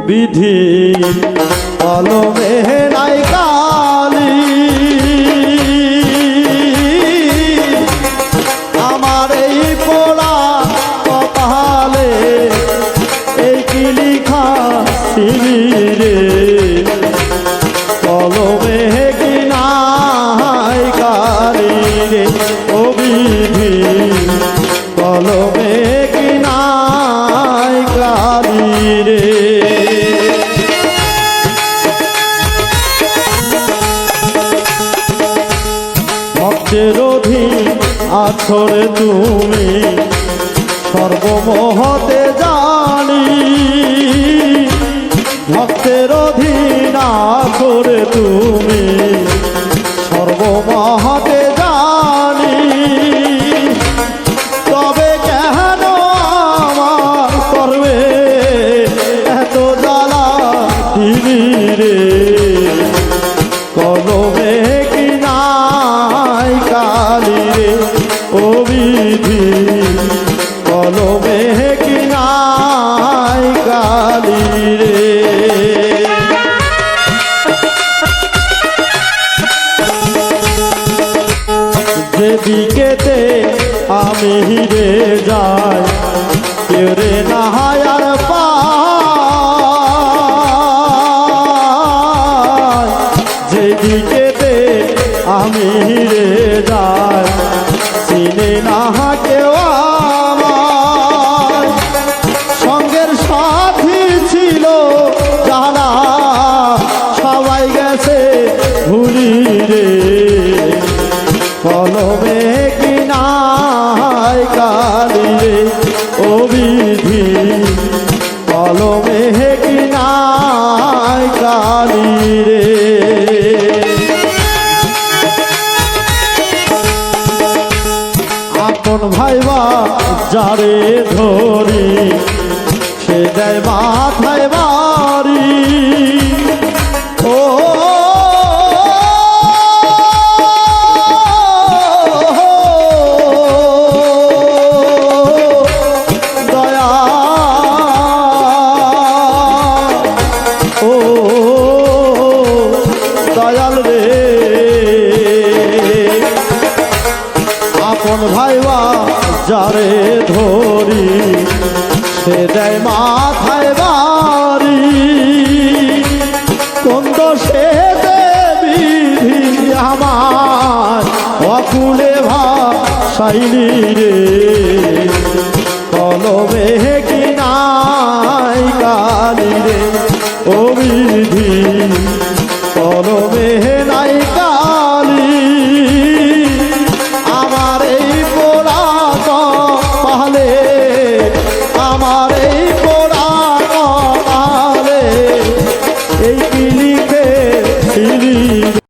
বিধি কলমে নাই কালি আমার এই পোড়া কপালে এই কি লিখা শিবিরে কলমে কি নাই কালি রে ও বিধি কলমে কি নাই কালি রে ভক্তের অধীন আছরে তুমি সর্বমহতে জানি ভক্তের অধীন আছরে তুমি সর্বমহতে জানি তবে কেন আমার করবে এত জ্বালা দিবি রে কলমে কি নাই কালি রে ও বিধি কলমে কি নাই কালি রে যেদিকেতে আমি রে যাই কেউ রে না হায়ার পায় যেদিকেতে আমি রে যাই চিনে না কেউ আমার সঙ্গের সাথী ছিল যারা সবাই গেছে ভুলি রে কলমে কি নাই কালি রে ও বিধি কলমে কি নাই কালি রে আপন ভাইবা যারে ধরি সে দেয় মাথায় বাড়ি ও দয়াল রে আপন ভাইবা যারে ধরি সে দেয় মাথায় বাড়ি কোন দোষে বিধি আমার অকুলে ভাসাইলি রে কলমে কি নাই কালি রে ও বিধি কলমে নাই